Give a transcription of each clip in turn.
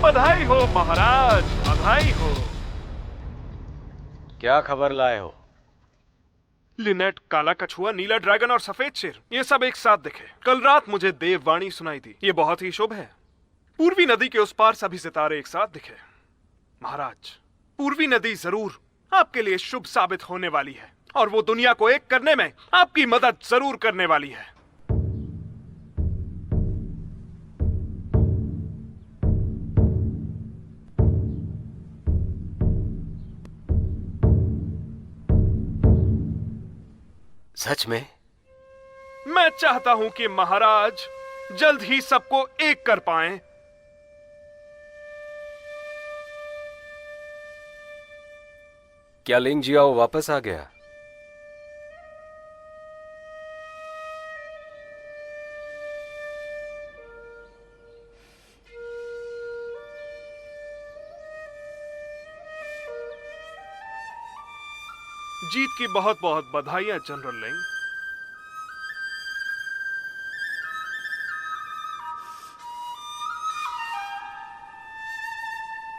बधाई हो महाराज, बधाई हो। क्या खबर लाए हो? लिनेट, काला कछुआ, नीला ड्रैगन और सफेद शेर, ये सब एक साथ दिखे। कल रात मुझे देववाणी सुनाई दी। ये बहुत ही शुभ है। पूर्वी नदी के उस पार सभी सितारे एक साथ दिखे। महाराज, पूर्वी नदी जरूर आपके लिए शुभ साबित होने वाली है और वो दुनिया को एक करने में आपकी मदद जरूर करने वाली है। सच में? मैं चाहता हूं कि महाराज जल्द ही सबको एक कर पाएं। क्या लिंग जियाओ वापस आ गया? जीत की बहुत बहुत बधाइयां जनरल लिंग।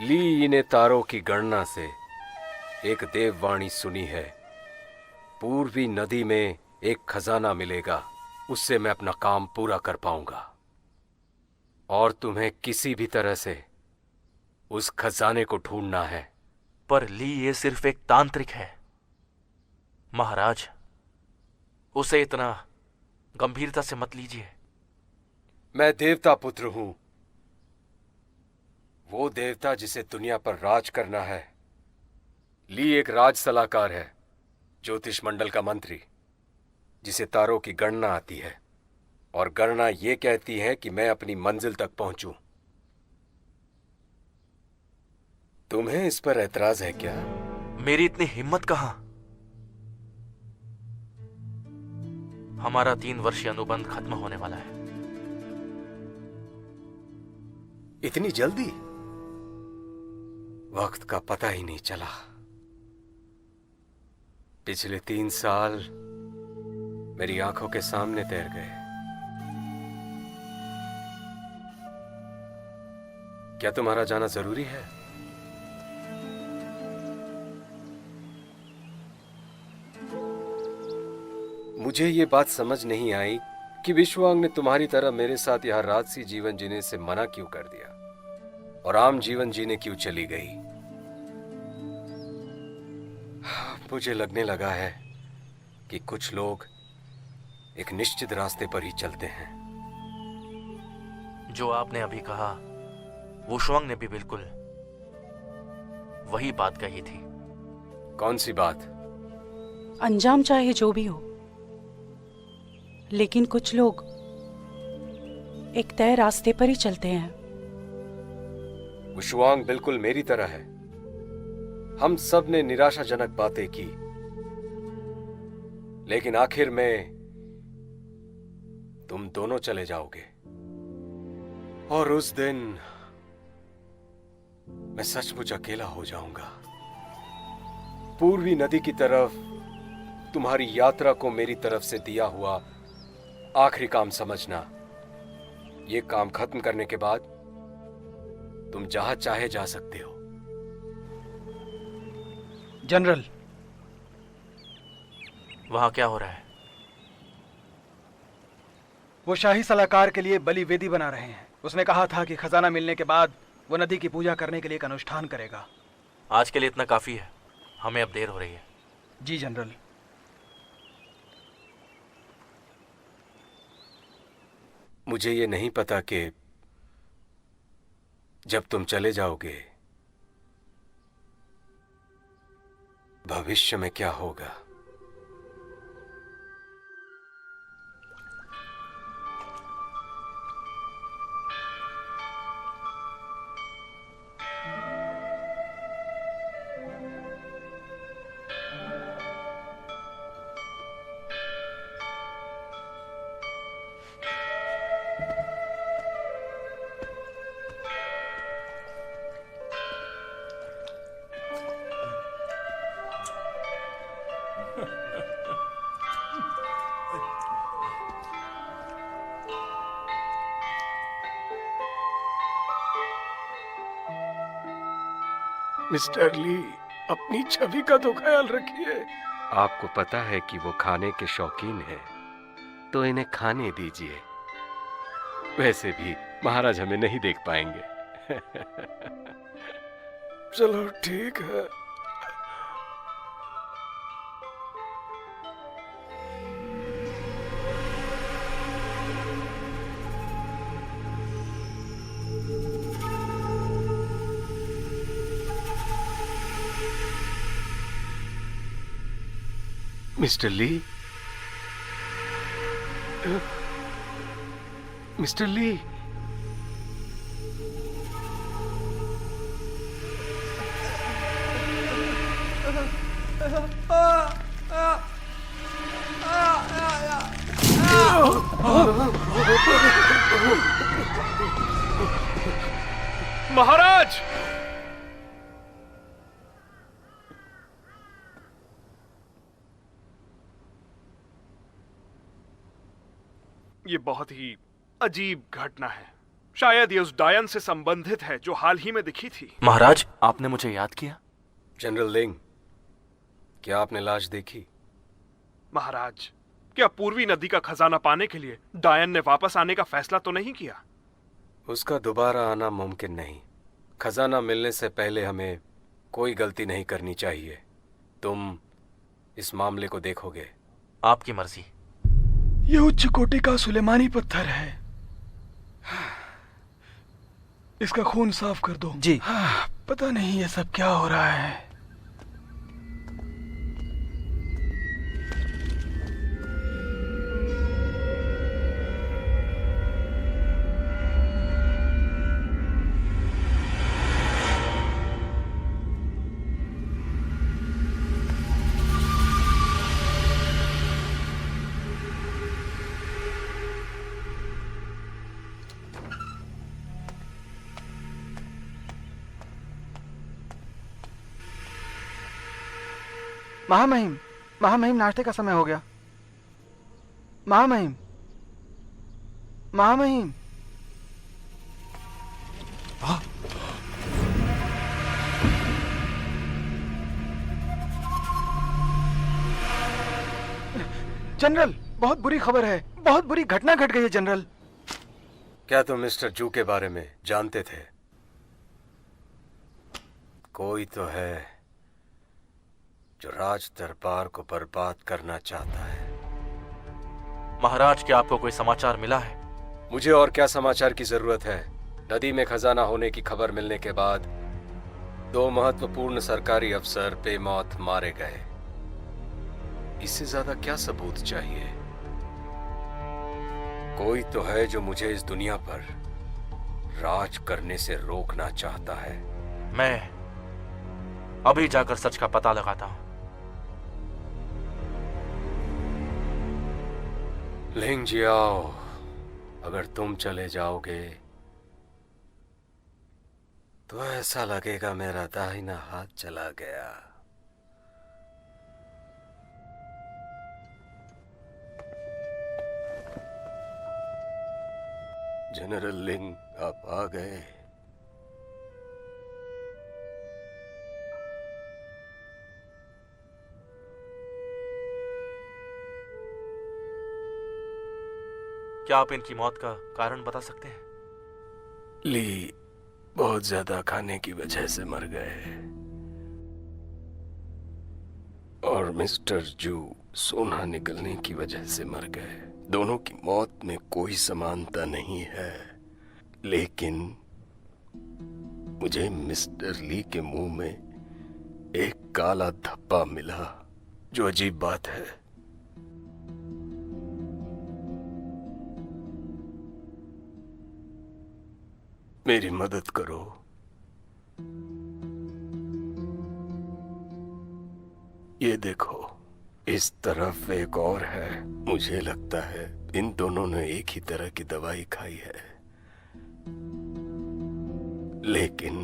ली ने तारों की गणना से एक देववाणी सुनी है। पूर्वी नदी में एक खजाना मिलेगा, उससे मैं अपना काम पूरा कर पाऊंगा और तुम्हें किसी भी तरह से उस खजाने को ढूंढना है। पर ली ये सिर्फ एक तांत्रिक है महाराज, उसे इतना गंभीरता से मत लीजिए। मैं देवता पुत्र हूं, वो देवता जिसे दुनिया पर राज करना है। ली एक राज सलाहकार है, ज्योतिष मंडल का मंत्री, जिसे तारों की गणना आती है और गणना यह कहती है कि मैं अपनी मंजिल तक पहुंचूं। तुम्हें इस पर ऐतराज है क्या? मेरी इतनी हिम्मत कहां। हमारा 3 वर्षीय अनुबंध खत्म होने वाला है। इतनी जल्दी? वक्त का पता ही नहीं चला। पिछले 3 साल मेरी आंखों के सामने तैर गए। क्या तुम्हारा जाना जरूरी है? मुझे ये बात समझ नहीं आई कि विश्वांग ने तुम्हारी तरह मेरे साथ यहां राजसी जीवन जीने से मना क्यों कर दिया और आम जीवन जीने क्यों चली गई। मुझे लगने लगा है कि कुछ लोग एक निश्चित रास्ते पर ही चलते हैं। जो आपने अभी कहा वुशुआंग ने भी बिल्कुल वही बात कही थी। कौन सी बात? अंजाम चाहे जो भी हो, लेकिन कुछ लोग एक तय रास्ते पर ही चलते हैं। वुशुआंग बिल्कुल मेरी तरह है। हम सब ने निराशाजनक बातें की, लेकिन आखिर में तुम दोनों चले जाओगे और उस दिन मैं सचमुच अकेला हो जाऊंगा। पूर्वी नदी की तरफ तुम्हारी यात्रा को मेरी तरफ से दिया हुआ आखिरी काम समझना। यह काम खत्म करने के बाद तुम जहां चाहे जा सकते हो। जनरल, वहां क्या हो रहा है? वो शाही सलाहकार के लिए बलि वेदी बना रहे हैं। उसने कहा था कि खजाना मिलने के बाद वो नदी की पूजा करने के लिए एक अनुष्ठान करेगा। आज के लिए इतना काफी है, हमें अब देर हो रही है। जी जनरल। मुझे ये नहीं पता कि जब तुम चले जाओगे भविष्य में क्या होगा। मिस्टर ली, अपनी छवि का तो ख्याल रखिए। आपको पता है कि वो खाने के शौकीन हैं, तो इन्हें खाने दीजिए। वैसे भी महाराज हमें नहीं देख पाएंगे। चलो ठीक है। मिस्टर ली, मिस्टर ली, महाराज! ये बहुत ही अजीब घटना है। शायद ये उस डायन से संबंधित है जो हाल ही में दिखी थी। महाराज, आपने मुझे याद किया? जनरल लिंग, क्या आपने लाश देखी? महाराज, क्या पूर्वी नदी का खजाना पाने के लिए डायन ने वापस आने का फैसला तो नहीं किया? उसका दोबारा आना मुमकिन नहीं। खजाना मिलने से पहले हमें कोई गलती नहीं करनी चाहिए। तुम इस मामले को देखोगे? आपकी मर्जी। ये उच्च कोटि का सुलेमानी पत्थर है। इसका खून साफ कर दो। जी। पता नहीं ये सब क्या हो रहा है। महामहिम, महामहिम, नाश्ते का समय हो गया। महामहिम, महामहिम। जनरल, बहुत बुरी खबर है। बहुत बुरी घटना घट गई है जनरल। क्या तुम मिस्टर जू के बारे में जानते थे? कोई तो है जो राज दरबार को बर्बाद करना चाहता है। महाराज, क्या आपको कोई समाचार मिला है? मुझे और क्या समाचार की जरूरत है? नदी में खजाना होने की खबर मिलने के बाद 2 महत्वपूर्ण सरकारी अफसर बेमौत मारे गए। इससे ज्यादा क्या सबूत चाहिए? कोई तो है जो मुझे इस दुनिया पर राज करने से रोकना चाहता है। मैं अभी जाकर सच का पता लगाता हूं। लिंग जियाओ, अगर तुम चले जाओगे तो ऐसा लगेगा मेरा दाहिना हाथ चला गया। जनरल लिंग, आप आ गए। क्या आप इनकी मौत का कारण बता सकते हैं? ली बहुत ज्यादा खाने की वजह से मर गए और मिस्टर जू सोना निकलने की वजह से मर गए। दोनों की मौत में कोई समानता नहीं है, लेकिन मुझे मिस्टर ली के मुंह में एक काला धब्बा मिला, जो अजीब बात है। मेरी मदद करो। ये देखो, इस तरफ एक और है। मुझे लगता है इन दोनों ने एक ही तरह की दवाई खाई है। लेकिन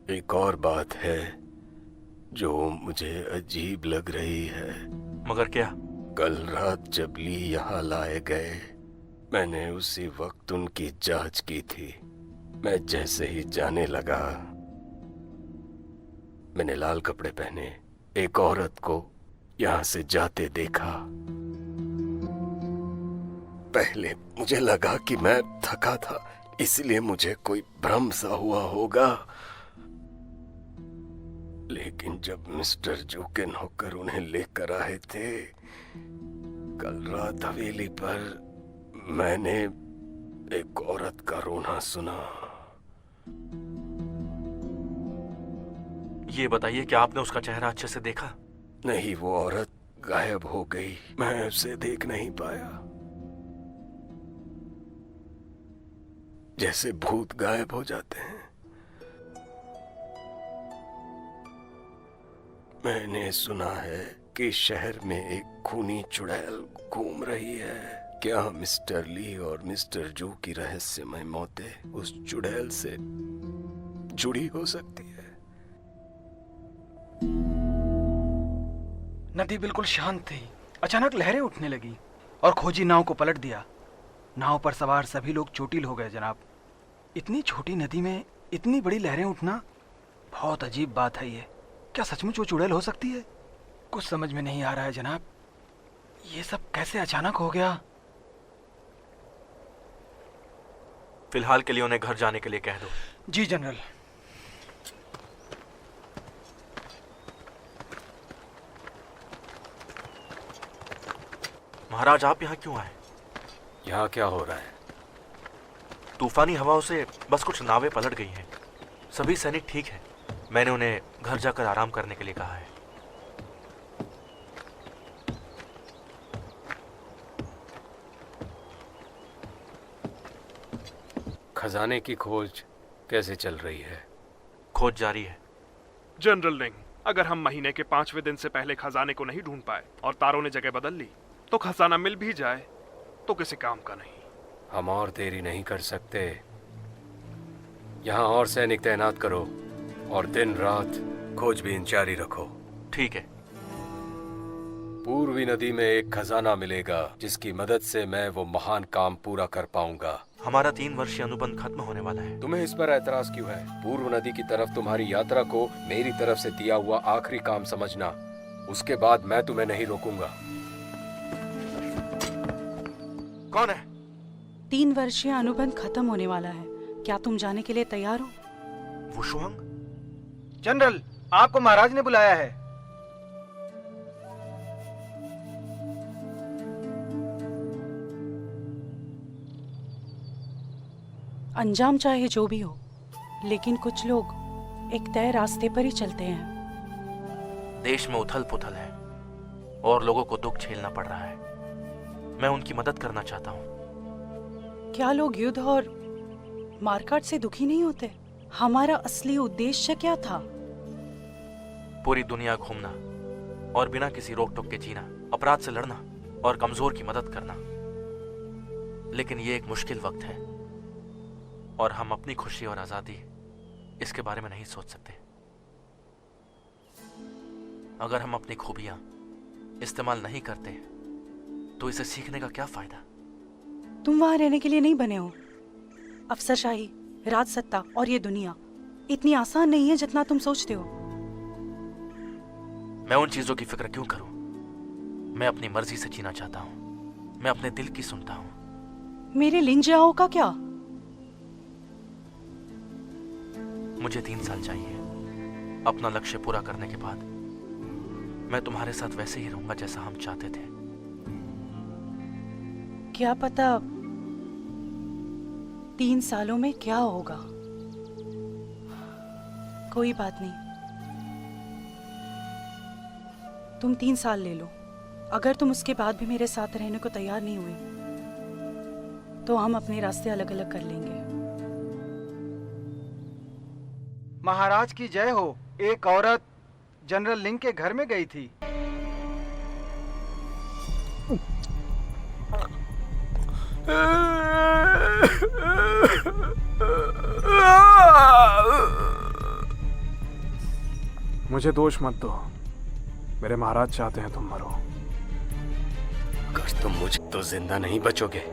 एक और बात है जो मुझे अजीब लग रही है। मगर क्या? कल रात जब ली यहाँ लाए गए, मैंने उसी वक्त उनकी जांच की थी। मैं जैसे ही जाने लगा, मैंने लाल कपड़े पहने एक औरत को यहां से जाते देखा। पहले मुझे लगा कि मैं थका था, इसलिए मुझे कोई भ्रम सा हुआ होगा। लेकिन जब मिस्टर जू के नौकर उन्हें लेकर आए थे कल रात हवेली पर, मैंने एक औरत का रोना सुना। ये बताइए कि आपने उसका चेहरा अच्छे से देखा? नहीं, वो औरत गायब हो गई। मैं उसे देख नहीं पाया, जैसे भूत गायब हो जाते हैं। मैंने सुना है कि शहर में एक खूनी चुड़ैल घूम रही है। क्या मिस्टर ली और मिस्टर जू की रहस्यमय मौतें उस चुड़ैल से जुड़ी हो सकती है? नदी बिल्कुल शांत थी। अचानक लहरें उठने लगी और खोजी नाव को पलट दिया। नाव पर सवार सभी लोग चोटिल हो गए जनाब। इतनी छोटी नदी में इतनी बड़ी लहरें उठना बहुत अजीब बात है। ये क्या सचमुच वो चुड़ैल हो सकती है? कुछ समझ में नहीं आ रहा है जनाब। ये सब कैसे अचानक हो गया? फिलहाल के लिए उन्हें घर जाने के लिए कह दो। जी जनरल। महाराज, आप यहाँ क्यों आए? यहाँ क्या हो रहा है? तूफानी हवाओं से बस कुछ नावें पलट गई हैं। सभी सैनिक ठीक हैं। मैंने उन्हें घर जाकर आराम करने के लिए कहा है। खजाने की खोज कैसे चल रही है? खोज जारी है। जनरल लिंग, अगर हम महीने के 5वें दिन से पहले खजाने को नहीं ढूंढ पाए और तारों ने जगह बदल ली तो खजाना मिल भी जाए तो किसी काम का नहीं। हम और देरी नहीं कर सकते। यहाँ और सैनिक तैनात करो और दिन रात खोजबीन जारी रखो। ठीक है। पूर्वी नदी में एक खजाना मिलेगा जिसकी मदद से मैं वो महान काम पूरा कर पाऊंगा। हमारा 3 वर्षीय अनुबंध खत्म होने वाला है। तुम्हें इस पर ऐतराज क्यों है? पूर्व नदी की तरफ तुम्हारी यात्रा को मेरी तरफ से दिया हुआ आखिरी काम समझना। उसके बाद मैं तुम्हें नहीं रोकूंगा। कौन है? 3 वर्षीय अनुबंध खत्म होने वाला है। क्या तुम जाने के लिए तैयार हो? वुशुआंग? जनरल, आपको महाराज ने बुलाया है। अंजाम चाहे जो भी हो, लेकिन कुछ लोग एक तय रास्ते पर ही चलते हैं। देश में उथल पुथल है और लोगों को दुख झेलना पड़ रहा है। मैं उनकी मदद करना चाहता हूँ। क्या लोग युद्ध और मारकाट से दुखी नहीं होते? हमारा असली उद्देश्य क्या था? पूरी दुनिया घूमना और बिना किसी रोक टोक के जीना, अपराध से लड़ना और कमजोर की मदद करना। लेकिन ये एक मुश्किल वक्त है और हम अपनी खुशी और आजादी इसके बारे में नहीं सोच सकते। अगर हम अपनी खूबियां इस्तेमाल नहीं करते तो इसे सीखने का क्या फायदा? तुम वहां रहने के लिए नहीं बने हो। अफसरशाही, राजसत्ता और ये दुनिया इतनी आसान नहीं है जितना तुम सोचते हो। मैं उन चीजों की फिक्र क्यों करूं? मैं अपनी मर्जी से जीना चाहता हूं। मैं अपने दिल की सुनता हूं। मेरे लिंजियाओं का क्या? मुझे 3 साल चाहिए। अपना लक्ष्य पूरा करने के बाद मैं तुम्हारे साथ वैसे ही रहूंगा जैसा हम चाहते थे। क्या पता 3 सालों में क्या होगा। कोई बात नहीं, तुम 3 साल ले लो। अगर तुम उसके बाद भी मेरे साथ रहने को तैयार नहीं हुए तो हम अपने रास्ते अलग अलग कर लेंगे। महाराज की जय हो। एक औरत जनरल लिंग के घर में गई थी। मुझे दोष मत दो। मेरे महाराज चाहते हैं तुम मरो। अगर तुम मुझे तो जिंदा नहीं बचोगे।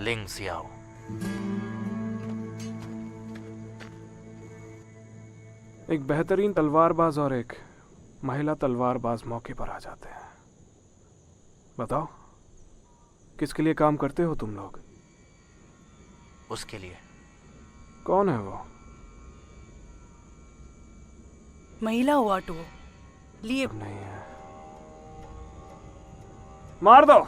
लिंग सियाओ। एक बेहतरीन तलवारबाज और एक महिला तलवारबाज मौके पर आ जाते हैं। बताओ, किसके लिए काम करते हो तुम लोग? उसके लिए। कौन है वो? महिला हुआ टू लिए नहीं है। मार दो।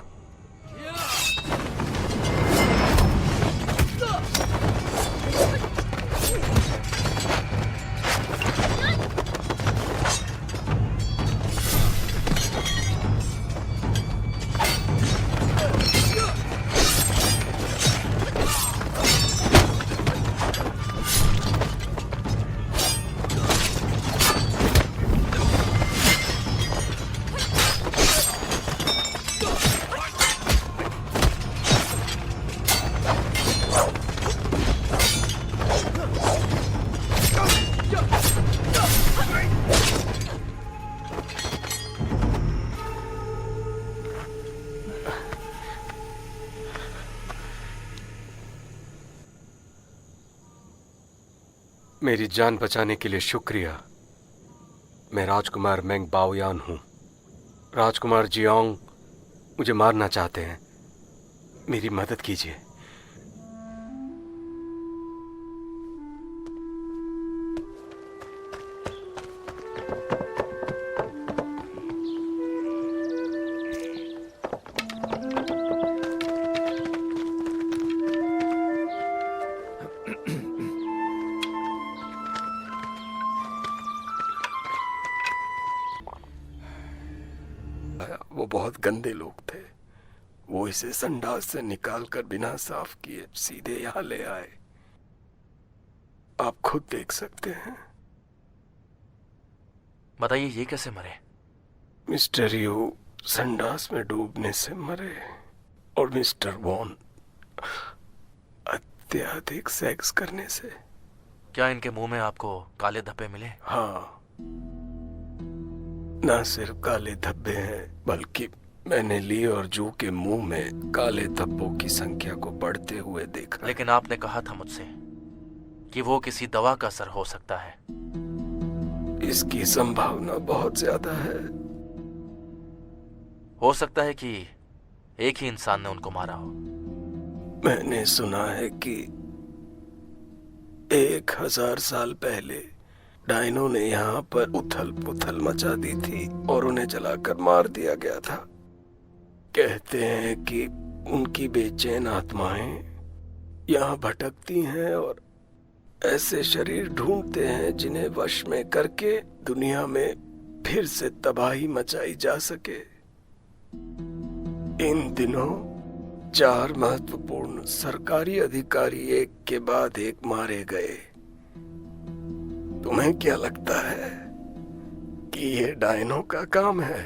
मेरी जान बचाने के लिए शुक्रिया। मैं राजकुमार मेंग बाओयान हूँ। राजकुमार जियांग मुझे मारना चाहते हैं। मेरी मदद कीजिए। वो बहुत गंदे लोग थे। वो इसे संडास से निकालकर बिना साफ किए सीधे यहाँ ले आए। आप खुद देख सकते हैं। बताइए, ये कैसे मरे? मिस्टर यू संडास में डूबने से मरे और मिस्टर वॉन अत्यधिक सेक्स करने से। क्या इनके मुंह में आपको काले धब्बे मिले? हाँ, न सिर्फ काले धब्बे हैं, बल्कि मैंने ली और जू के मुंह में काले धब्बों की संख्या को बढ़ते हुए देखा। लेकिन आपने कहा था मुझसे कि वो किसी दवा का असर हो सकता है। इसकी संभावना बहुत ज्यादा है। हो सकता है कि एक ही इंसान ने उनको मारा हो। मैंने सुना है कि 1000 साल पहले डायनो ने यहाँ पर उथल पुथल मचा दी थी और उन्हें जलाकर मार दिया गया था। कहते हैं कि उनकी बेचैन आत्माएं यहाँ भटकती हैं और ऐसे शरीर ढूंढते हैं जिन्हें वश में करके दुनिया में फिर से तबाही मचाई जा सके। इन दिनों 4 महत्वपूर्ण सरकारी अधिकारी एक के बाद एक मारे गए। तुम्हें क्या लगता है कि ये डायनो का काम है?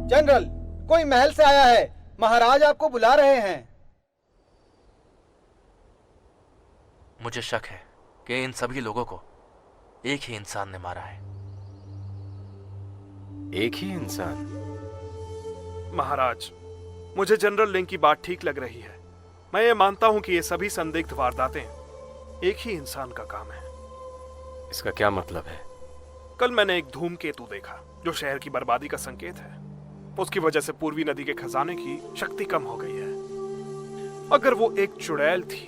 जनरल, कोई महल से आया है। महाराज आपको बुला रहे हैं। मुझे शक है कि इन सभी लोगों को एक ही इंसान ने मारा है। एक ही इंसान? महाराज, मुझे जनरल लिंग की बात ठीक लग रही है। मैं ये मानता हूं कि ये सभी संदिग्ध वारदातें एक ही इंसान का काम है। इसका क्या मतलब है? कल मैंने एक धूमकेतु देखा जो शहर की बर्बादी का संकेत है। उसकी वजह से पूर्वी नदी के खजाने की शक्ति कम हो गई है। अगर वो एक चुड़ैल थी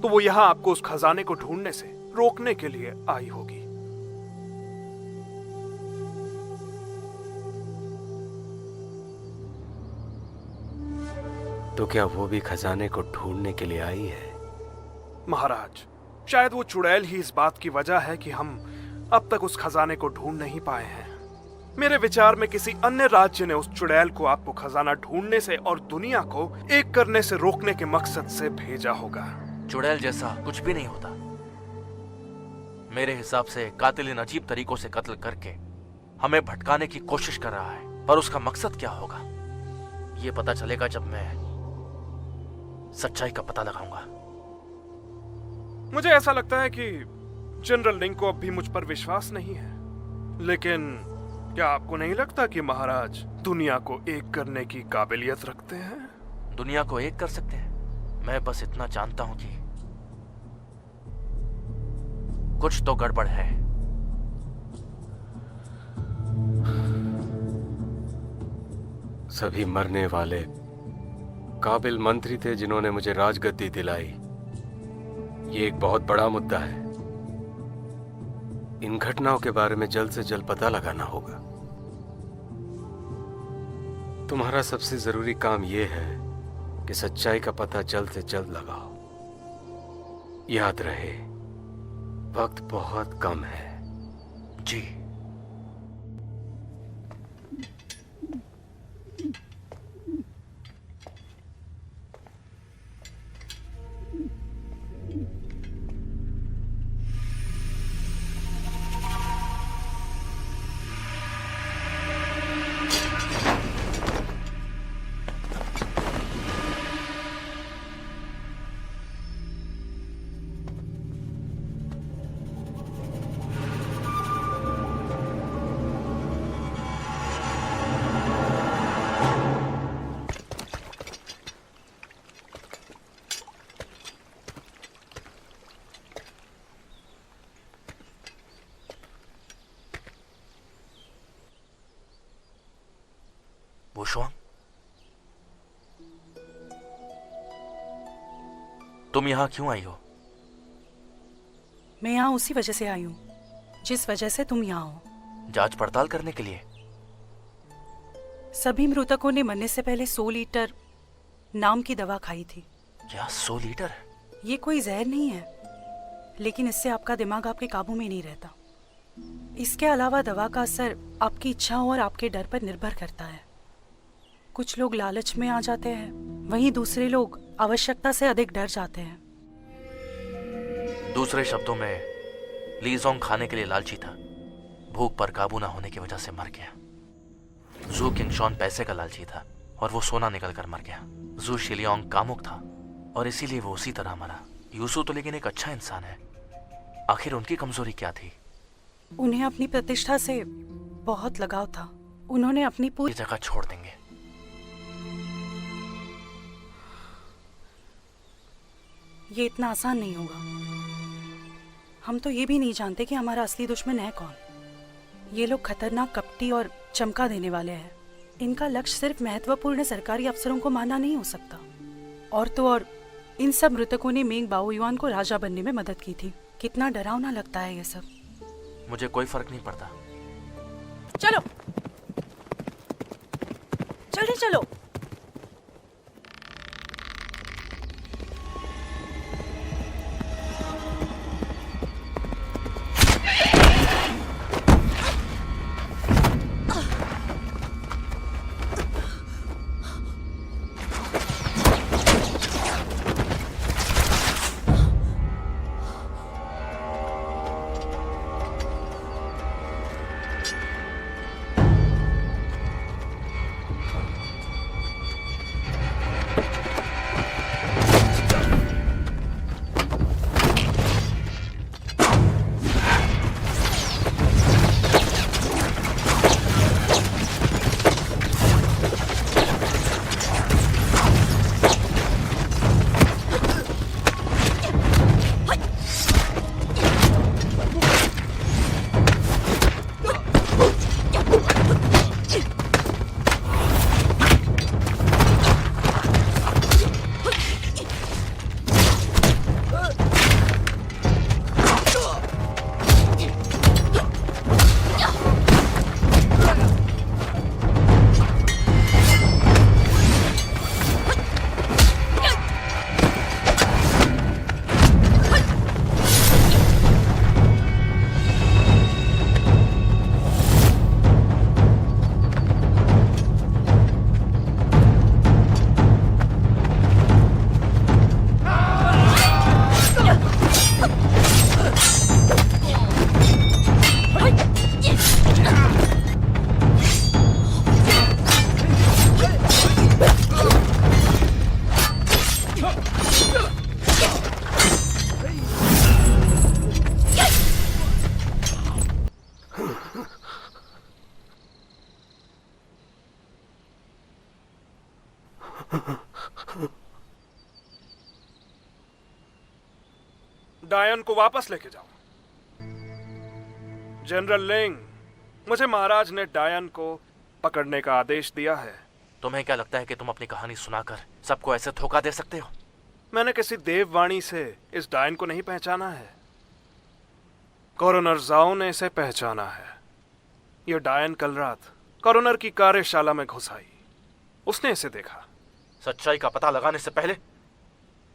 तो वो यहाँ आपको उस खजाने को ढूंढने से रोकने के लिए आई होगी। तो क्या वो भी खजाने को ढूंढने के लिए आई है? महाराज, शायद वो चुड़ैल ही इस बात की वजह है कि हम अब तक उस खजाने को ढूंढ नहीं पाए हैं। मेरे विचार में किसी अन्य राज्य ने उस चुड़ैल को आपको खजाना ढूंढने से और दुनिया को एक करने से रोकने के मकसद से भेजा होगा। चुड़ैल जैसा कुछ भी नहीं होता। मेरे हिसाब से कातिल इन अजीब तरीकों से कत्ल करके हमें भटकाने की कोशिश कर रहा है। पर उसका मकसद क्या होगा, ये पता चलेगा जब मैं सच्चाई का पता लगाऊंगा। मुझे ऐसा लगता है कि जनरल लिंग को अब भी मुझ पर विश्वास नहीं है। लेकिन क्या आपको नहीं लगता कि महाराज दुनिया को एक करने की काबिलियत रखते हैं? दुनिया को एक कर सकते हैं? मैं बस इतना जानता हूं कि कुछ तो गड़बड़ है। सभी मरने वाले काबिल मंत्री थे जिन्होंने मुझे राजगद्दी दिलाई। ये एक बहुत बड़ा मुद्दा है। इन घटनाओं के बारे में जल्द से जल्द पता लगाना होगा। तुम्हारा सबसे जरूरी काम यह है कि सच्चाई का पता जल्द से जल्द लगाओ। याद रहे, वक्त बहुत कम है। जी। वुशुआंग, तुम यहां क्यों आई हो? मैं यहाँ उसी वजह से आई हूँ जिस वजह से तुम यहाँ हो। जांच पड़ताल करने के लिए? सभी मृतकों ने मरने से पहले 100 लीटर नाम की दवा खाई थी। क्या 100 लीटर? ये कोई जहर नहीं है, लेकिन इससे आपका दिमाग आपके काबू में नहीं रहता। इसके अलावा दवा का असर आपकी इच्छाओं और आपके डर पर निर्भर करता है। कुछ लोग लालच में आ जाते हैं, वहीं दूसरे लोग आवश्यकता से अधिक डर जाते हैं। दूसरे शब्दों में, लीजोंग खाने के लिए लालची था, भूख पर काबू ना होने की वजह से मर गया। जू किंगशॉन पैसे का लालची था और वो सोना निकल कर मर गया। जू शिलियोंग कामुक था और इसीलिए वो उसी तरह मरा। यूसु तो लेकिन एक अच्छा इंसान है। आखिर उनकी कमजोरी क्या थी? उन्हें अपनी प्रतिष्ठा से बहुत लगाव था। उन्होंने अपनी पूरी ये जगह छोड़ देंगे। ये इतना आसान नहीं होगा। हम तो ये भी नहीं जानते कि हमारा असली दुश्मन है कौन। ये लोग खतरनाक, कपटी और चमका देने वाले हैं। इनका लक्ष्य सिर्फ महत्वपूर्ण सरकारी अफसरों को मारना नहीं हो सकता। और तो और, इन सब मृतकों ने मेंग बाओयुआन को राजा बनने में मदद की थी। कितना डरावना लगता है ये सब। मुझे कोई फर्क नहीं पड़ता। चलो जल्दी चलो। डायन को वापस लेके जाओ। जनरल लिंग, मुझे महाराज ने डायन को पकड़ने का आदेश दिया है। तुम्हें क्या लगता है कि तुम अपनी कहानी सुनाकर सबको ऐसे धोखा दे सकते हो? मैंने किसी देववाणी से इस डायन को नहीं पहचाना है। कॉरोनर जाओ ने इसे पहचाना है। यह डायन कल रात कॉरोनर की कार्यशाला में घुस आई। उसने इसे देखा। सच्चाई का पता लगाने से पहले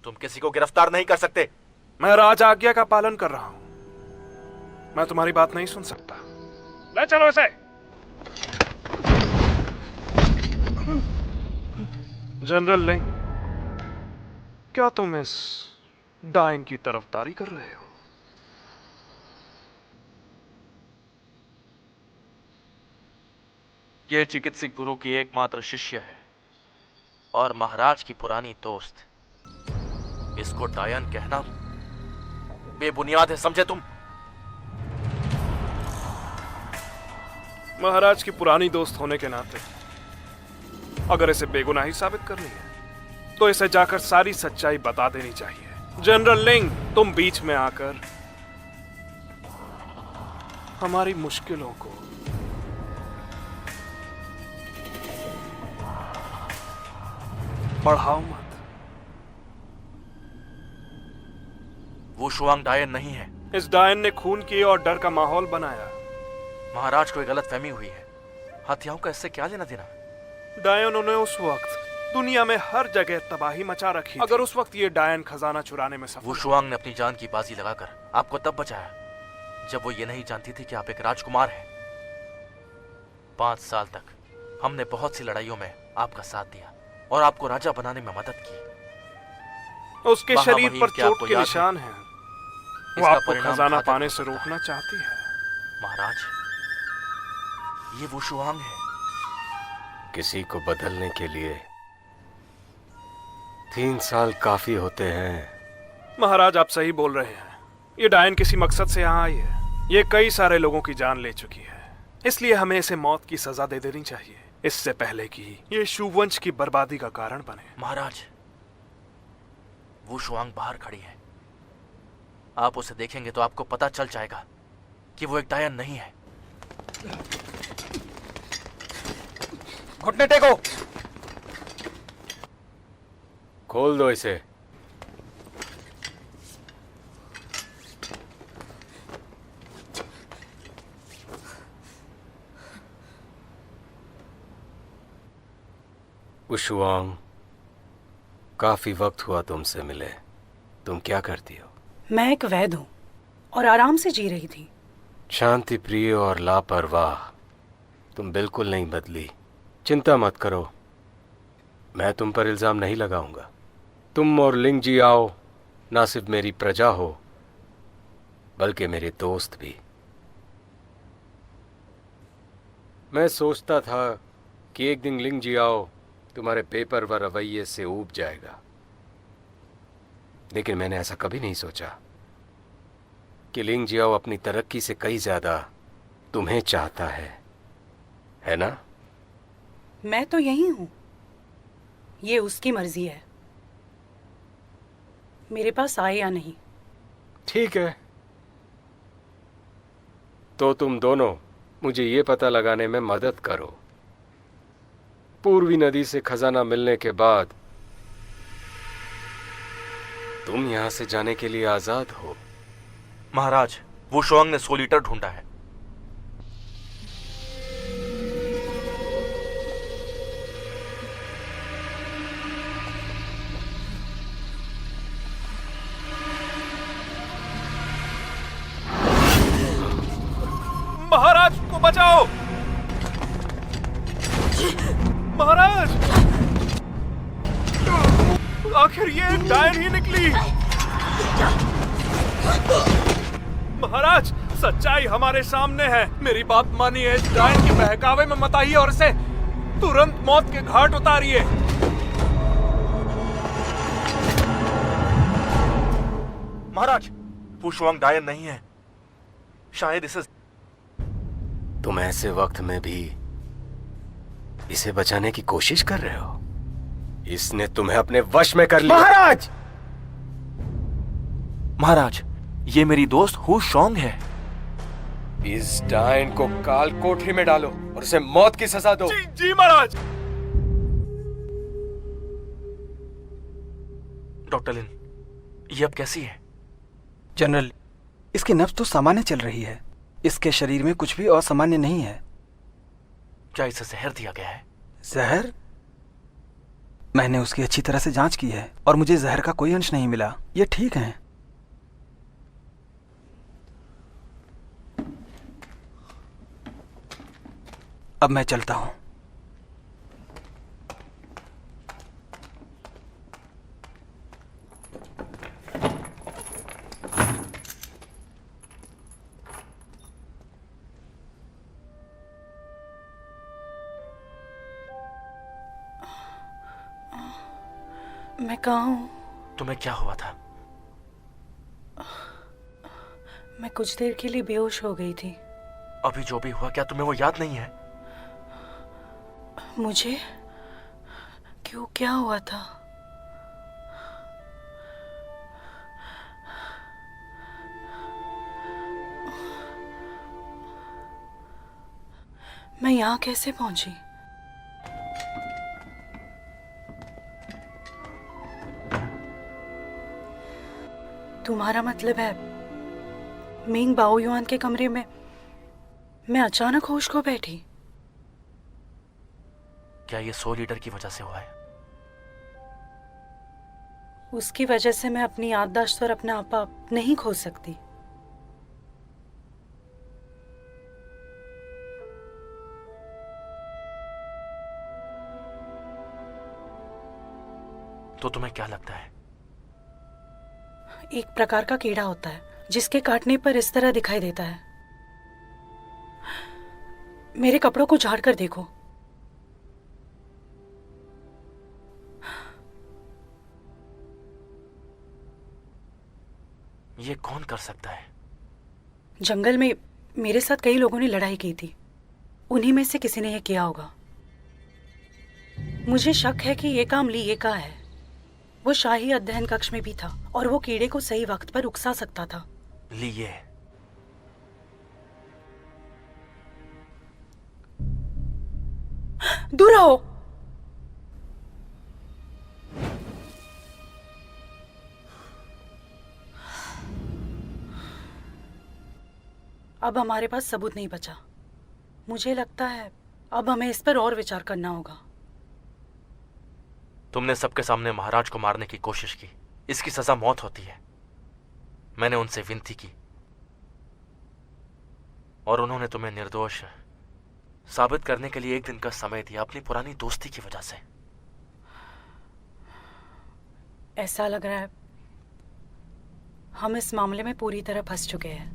तुम किसी को गिरफ्तार नहीं कर सकते। मैं राज आज्ञा का पालन कर रहा हूं। मैं तुम्हारी बात नहीं सुन सकता। ले चलो इसे। जनरल लिंग, क्या तुम इस डायन की तरफदारी कर रहे हो? यह चिकित्सक गुरु की एकमात्र शिष्य है और महाराज की पुरानी दोस्त। इसको डायन कहना बेबुनियाद है, समझे तुम? महाराज की पुरानी दोस्त होने के नाते अगर इसे बेगुनाही साबित करनी है तो इसे जाकर सारी सच्चाई बता देनी चाहिए। जनरल लिंग, तुम बीच में आकर हमारी मुश्किलों को बढ़ाओ मत। वो शुआंग डायन नहीं है। इस डायन ने खून किए और डर का माहौल बनाया। महाराज को एक गलतफहमी हुई है। हत्याओं का इससे क्या लेना देना? डायनों ने उस वक्त दुनिया में हर जगह तबाही मचा रखी। अगर उस वक्त ये डायन खजाना चुराने में सफल वो शुआंग ने अपनी जान की बाजी लगाकर आपको तब बचाया जब वो ये नहीं जानती थी कि आप एक राजकुमार हैं। 5 साल तक हमने बहुत सी लड़ाइयों में आपका साथ दिया और आपको राजा बनाने में मदद की। उसके शरीर पर क्या आपको चोट के याद निशान हैं। वो इसका आपको परिणाम खजाना घातक पाने हो से सकता है। रोकना चाहती है। महाराज, ये वो शुआंग है। किसी को बदलने के लिए 3 साल काफी होते हैं। महाराज, आप सही बोल रहे हैं। ये डायन किसी मकसद से यहाँ आई है। ये कई सारे लोगों की जान ले चुकी है, इसलिए हमें इसे मौत की सजा दे देनी चाहिए इससे पहले कि ये शुवंश की बर्बादी का कारण बने। महाराज, वो शुआंग बाहर खड़ी है। आप उसे देखेंगे तो आपको पता चल जाएगा कि वो एक डायन नहीं है। घुटने टेको। खोल दो इसे। उशुआंग, काफी वक्त हुआ तुमसे मिले। तुम क्या करती हो? मैं एक वैद हूँ और आराम से जी रही थी। शांति प्रिय और लापरवाह। तुम बिल्कुल नहीं बदली। चिंता मत करो, मैं तुम पर इल्जाम नहीं लगाऊंगा। तुम और लिंग जी आओ ना सिर्फ मेरी प्रजा हो बल्कि मेरे दोस्त भी। मैं सोचता था कि एक दिन लिंग जी आओ तुम्हारे पेपर व रवैये से ऊब जाएगा, लेकिन मैंने ऐसा कभी नहीं सोचा कि लिंग जियाओ अपनी तरक्की से कई ज्यादा तुम्हें चाहता है ना? मैं तो यही हूँ, ये उसकी मर्जी है, मेरे पास आए या नहीं। ठीक है, तो तुम दोनों मुझे ये पता लगाने में मदद करो। पूर्वी नदी से खजाना मिलने के बाद तुम यहां से जाने के लिए आजाद हो। महाराज, वो शुआंग ने 100 लीटर ढूंढा है। महाराज को बचाओ! महाराज, आखिर ये एक डायन ही निकली। महाराज, सच्चाई हमारे सामने है। मेरी बात मानिए, इस डायन के बहकावे में मत आइए और इसे तुरंत मौत के घाट उतारिए। महाराज, वो शुआंग डायन नहीं है। शायद इसे तुम ऐसे वक्त में भी इसे बचाने की कोशिश कर रहे हो। इसने तुम्हें अपने वश में कर लिया। महाराज! महाराज, ये मेरी दोस्त हु शोंग है। इस डायन को काल कोठरी में डालो और उसे मौत की सजा दो। जी जी महाराज। डॉक्टर लिन, ये अब कैसी है? जनरल, इसकी नब्ज तो सामान्य चल रही है। इसके शरीर में कुछ भी असामान्य नहीं है। क्या इसे जहर दिया गया है? जहर? मैंने उसकी अच्छी तरह से जांच की है और मुझे जहर का कोई अंश नहीं मिला। ये ठीक है। अब मैं चलता हूं। मैं कहाँ हूँ? तुम्हें क्या हुआ था? मैं कुछ देर के लिए बेहोश हो गई थी। अभी जो भी हुआ, क्या तुम्हें वो याद नहीं है? मुझे क्यों, क्या हुआ था? मैं यहाँ कैसे पहुंची? तुम्हारा मतलब है मिंग बाओ युआन के कमरे में मैं अचानक होश खो बैठी? क्या ये सो लीडर की वजह से हुआ है? उसकी वजह से मैं अपनी याददाश्त और अपना आपा नहीं खो सकती। तो तुम्हें क्या लगता है? एक प्रकार का कीड़ा होता है जिसके काटने पर इस तरह दिखाई देता है। मेरे कपड़ों को झाड़ कर देखो। ये कौन कर सकता है? जंगल में मेरे साथ कई लोगों ने लड़ाई की थी। उन्हीं में से किसी ने यह किया होगा। मुझे शक है कि यह काम ली ये का है। वो शाही अध्ययन कक्ष में भी था और वो कीड़े को सही वक्त पर उकसा सकता था। लिए। दूर रहो। अब हमारे पास सबूत नहीं बचा। मुझे लगता है अब हमें इस पर और विचार करना होगा। तुमने सबके सामने महाराज को मारने की कोशिश की। इसकी सजा मौत होती है। मैंने उनसे विनती की और उन्होंने तुम्हें निर्दोष साबित करने के लिए 1 दिन का समय दिया, अपनी पुरानी दोस्ती की वजह से। ऐसा लग रहा है हम इस मामले में पूरी तरह फंस चुके हैं।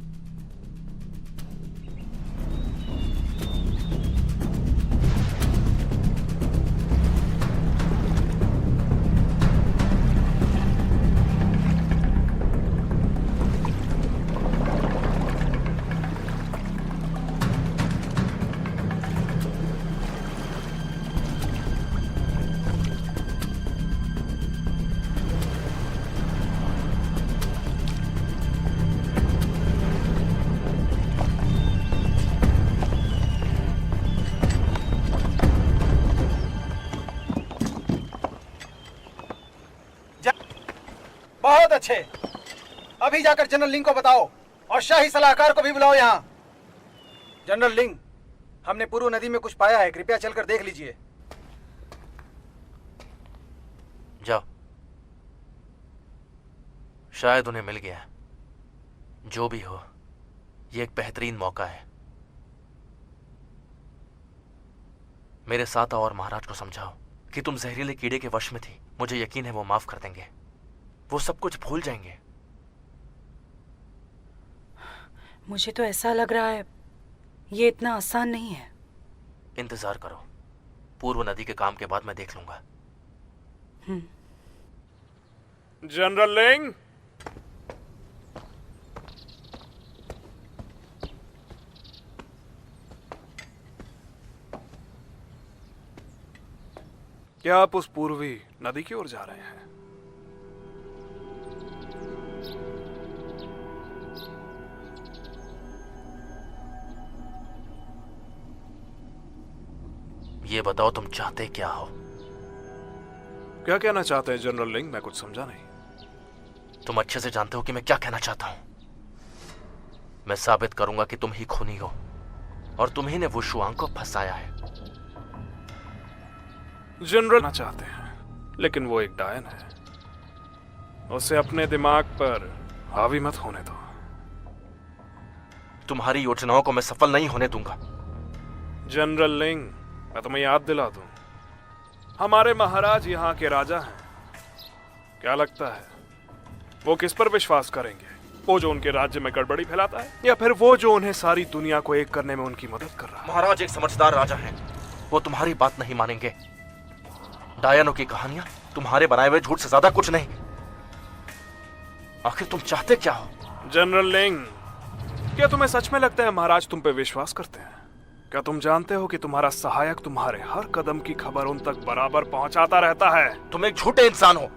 बहुत अच्छे। अभी जाकर जनरल लिंग को बताओ और शाही सलाहकार को भी बुलाओ यहाँ। जनरल लिंग, हमने पूर्व नदी में कुछ पाया है, कृपया चलकर देख लीजिए। जाओ। शायद उन्हें मिल गया। जो भी हो, यह एक बेहतरीन मौका है। मेरे साथ आओ और महाराज को समझाओ कि तुम जहरीले कीड़े के वश में थी। मुझे यकीन है वो माफ कर देंगे। वो सब कुछ भूल जाएंगे। मुझे तो ऐसा लग रहा है ये इतना आसान नहीं है। इंतजार करो। पूर्व नदी के काम के बाद मैं देख लूंगा। जनरल लिंग, क्या आप उस पूर्वी नदी की ओर जा रहे हैं? ये बताओ तुम चाहते क्या हो? क्या कहना चाहते हैं जनरल लिंग? मैं कुछ समझा नहीं। तुम अच्छे से जानते हो कि मैं क्या कहना चाहता हूं। मैं साबित करूंगा कि तुम ही खूनी हो और तुम ही ने वो शुआंग को फंसाया है। जनरल ना चाहते हैं, लेकिन वो एक डायन है। उसे अपने दिमाग पर हावी मत होने दो। तुम्हारी योजनाओं को मैं सफल नहीं होने दूंगा। जनरल लिंग, मैं तुम्हें याद दिला दूं, हमारे महाराज यहाँ के राजा हैं। क्या लगता है वो किस पर विश्वास करेंगे? वो जो उनके राज्य में गड़बड़ी फैलाता है, या फिर वो जो उन्हें सारी दुनिया को एक करने में उनकी मदद कर रहा है? महाराज एक समझदार राजा हैं। वो तुम्हारी बात नहीं मानेंगे। डायनों की कहानियां तुम्हारे बनाए हुए झूठ से ज्यादा कुछ नहीं। आखिर तुम चाहते क्या हो? जनरल लिंग, क्या तुम्हें सच में लगता है महाराज तुम पे विश्वास करते हैं? क्या तुम जानते हो कि तुम्हारा सहायक तुम्हारे हर कदम की खबर उन तक बराबर पहुंचाता रहता है? तुम एक झूठे इंसान हो।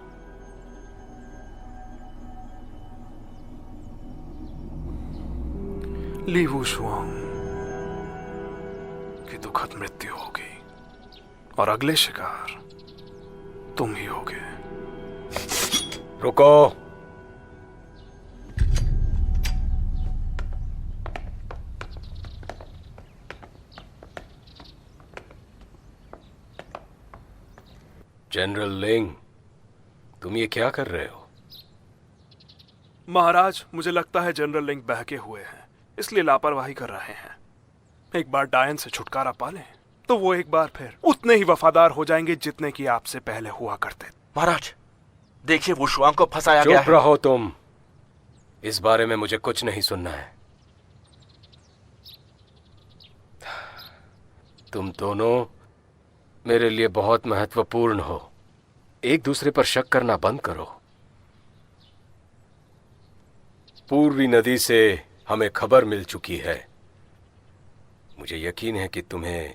ली वुशुआंग की दुखद मृत्यु होगी और अगले शिकार तुम ही होगे। रुको। जनरल लिंग, तुम ये क्या कर रहे हो? महाराज, मुझे लगता है जनरल लिंग बहके हुए हैं, इसलिए लापरवाही कर रहे हैं। एक बार डायन से छुटकारा पा लें तो वो एक बार फिर उतने ही वफादार हो जाएंगे जितने कि आपसे पहले हुआ करते। महाराज देखिए, वो शुआंग को फंसाया गया चुप है। रहो तुम। इस बारे में मुझे कुछ नहीं सुनना है। तुम दोनों मेरे लिए बहुत महत्वपूर्ण हो। एक दूसरे पर शक करना बंद करो। पूर्वी नदी से हमें खबर मिल चुकी है। मुझे यकीन है कि तुम्हें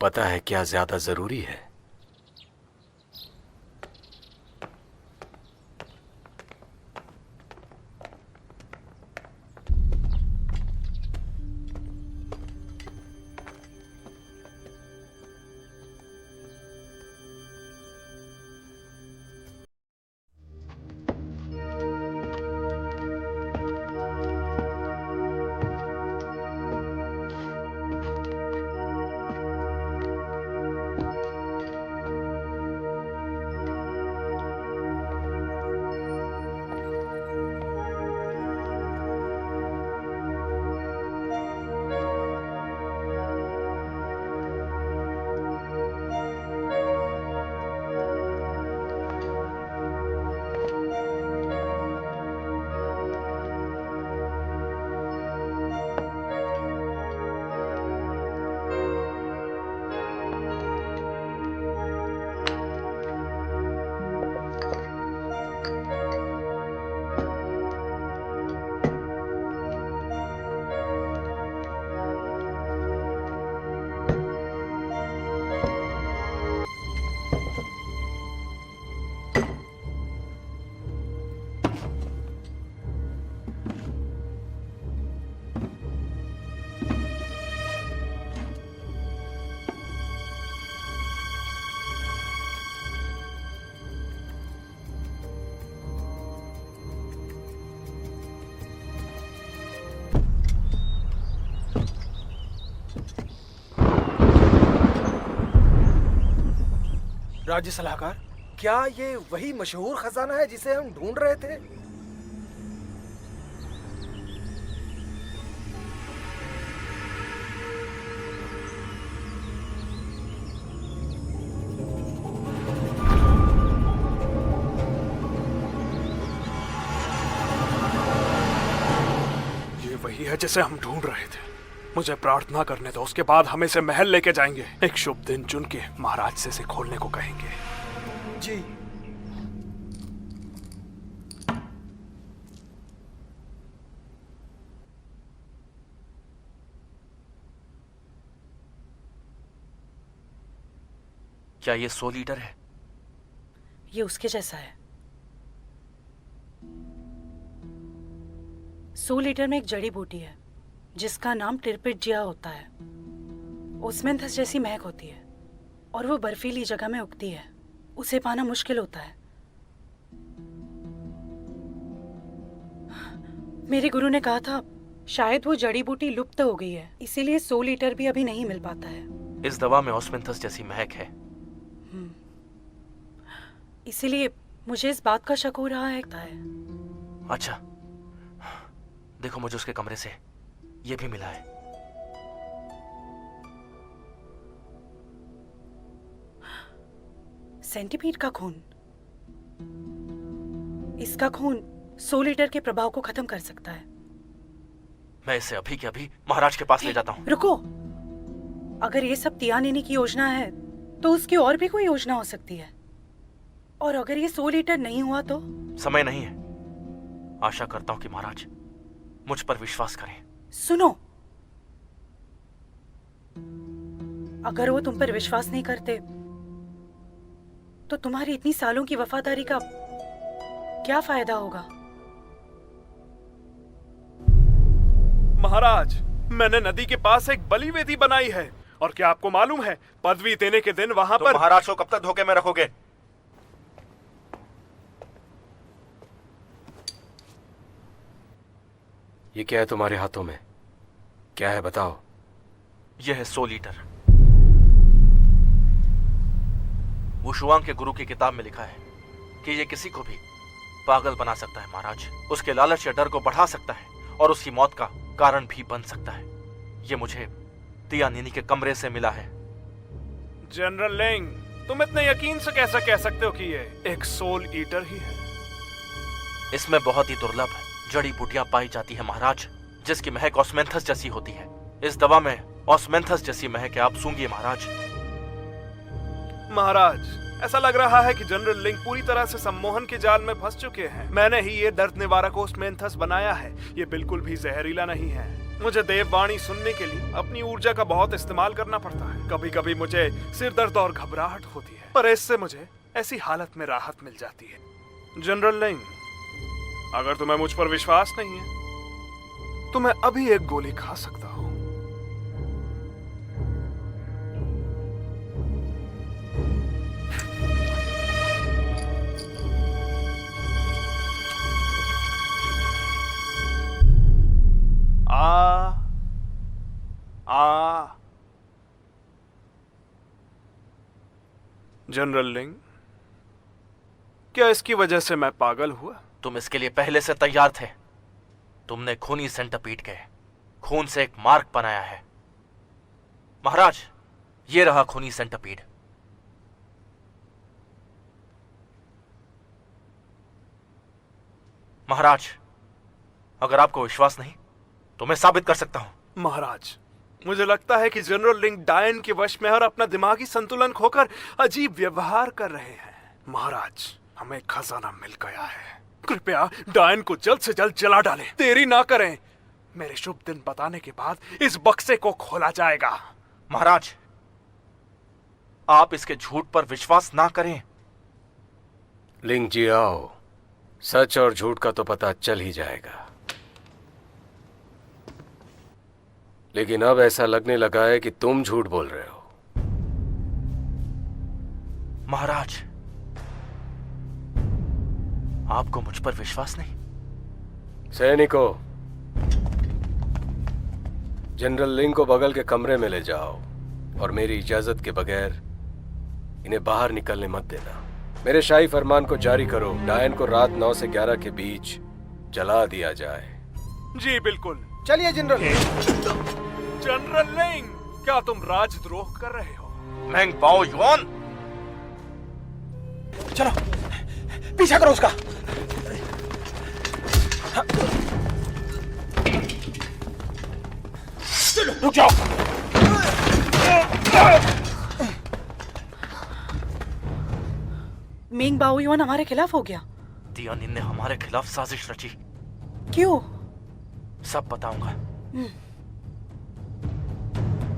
पता है क्या ज्यादा जरूरी है। राज्य सलाहकार, क्या ये वही मशहूर खजाना है जिसे हम ढूंढ रहे थे? ये वही है जिसे हम ढूंढ रहे थे। मुझे प्रार्थना करने दो, उसके बाद हम इसे महल लेके जाएंगे। एक शुभ दिन चुन के महाराज से इसे खोलने को कहेंगे। जी। क्या ये 100 लीटर है? ये उसके जैसा है। 100 लीटर में एक जड़ी बूटी है जिसका नाम टिरपिट जिया होता है। ओस्मेंथस जैसी महक होती है और वो बर्फीली जगह में उगती है। उसे पाना मुश्किल होता है। मेरे गुरु ने कहा था शायद वो जड़ी बूटी लुप्त हो गई है, इसीलिए 100 लीटर भी अभी नहीं मिल पाता है। इस दवा में ऑस्मेंथस जैसी महक है। इसीलिए मुझे इस बात का शक हो रहा है। अच्छा, देखो मुझे उसके कमरे से ये भी मिला है। सेंटीपीड का खून। इसका खून 100 लीटर के प्रभाव को खत्म कर सकता है। मैं इसे अभी के अभी महाराज के पास ले जाता हूँ। रुको, अगर ये सब तियानिनी की योजना है तो उसकी और भी कोई योजना हो सकती है। और अगर ये 100 लीटर नहीं हुआ तो? समय नहीं है। आशा करता हूँ कि महाराज मुझ पर विश्वास करें। सुनो, अगर वो तुम पर विश्वास नहीं करते तो तुम्हारी इतनी सालों की वफादारी का क्या फायदा होगा? महाराज, मैंने नदी के पास एक बलि वेदी बनाई है और क्या आपको मालूम है पदवी देने के दिन वहां तो पर महाराज को कब तक धोखे में रखोगे? ये क्या है तुम्हारे हाथों में? क्या है बताओ? यह है 100 लीटर। वो शुआंग के गुरु की किताब में लिखा है कि ये किसी को भी पागल बना सकता है महाराज। उसके लालच या डर को बढ़ा सकता है और उसकी मौत का कारण भी बन सकता है। ये मुझे तियानिनी के कमरे से मिला है। जनरल लिंग, तुम इतने यकीन से कैसा कह सकते हो कि ये एक 100 लीटर ही है? इसमें बहुत ही दुर्लभ जड़ी बूटियां पाई जाती है महाराज, जिसकी महक ऑस्मेंथस जैसी होती है। इस दवा में ऑस्मेंथस जैसी महक है, आप सूंघिए महाराज। महाराज, ऐसा लग रहा है कि जनरल लिंग पूरी तरह से सम्मोहन के जाल में फंस चुके हैं। मैंने ही ये दर्द निवारक ओस्मेंथस बनाया है। ये बिल्कुल भी जहरीला नहीं है। मुझे देववाणी सुनने के लिए अपनी ऊर्जा का बहुत इस्तेमाल करना पड़ता है। कभी कभी मुझे सिर दर्द और घबराहट होती है, पर इससे मुझे ऐसी हालत में राहत मिल जाती है। जनरल लिंग, अगर तुम्हें मुझ पर विश्वास नहीं है तो मैं अभी एक गोली खा सकता हूं। जनरल लिंग, क्या इसकी वजह से मैं पागल हुआ? तुम इसके लिए पहले से तैयार थे। तुमने खूनी सेंटरपीड के खून से एक मार्क बनाया है। महाराज, ये रहा खूनी सेंटरपीड। महाराज, अगर आपको विश्वास नहीं तो मैं साबित कर सकता हूं। महाराज, मुझे लगता है कि जनरल लिंग डायन के वश में और अपना दिमागी संतुलन खोकर अजीब व्यवहार कर रहे हैं। महाराज, हमें खजाना मिल गया है। कृपया डायन को जल्द से जल्द जला डालें। देरी ना करें। मेरे शुभ दिन बताने के बाद इस बक्से को खोला जाएगा। महाराज, आप इसके झूठ पर विश्वास ना करें। लिंग जी आओ, सच और झूठ का तो पता चल ही जाएगा। लेकिन अब ऐसा लगने लगा है कि तुम झूठ बोल रहे हो। महाराज, आपको मुझ पर विश्वास नहीं? सैनिकों, जनरल लिंग को बगल के कमरे में ले जाओ और मेरी इजाजत के बगैर इन्हें बाहर निकलने मत देना। मेरे शाही फरमान को जारी करो। डायन को रात 9 से 11 के बीच जला दिया जाए। जी बिल्कुल। चलिए जनरल। जनरल लिंग, क्या तुम राजद्रोह कर रहे हो? मैंग बाओ युआन, चलो पीछा करो उसका। रुक जाओ। मेंग बाओयुआन हमारे खिलाफ हो गया? तियानिन ने हमारे खिलाफ साजिश रची। क्यों? सब बताऊंगा।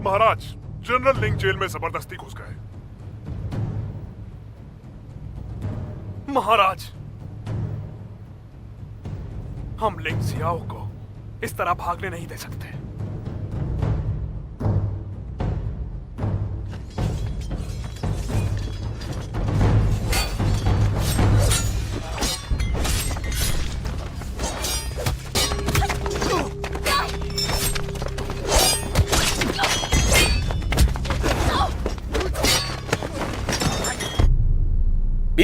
महाराज, जनरल लिंग जेल में जबरदस्ती घुस गए। महाराज, हम लिंग जियाओ को इस तरह भागने नहीं दे सकते।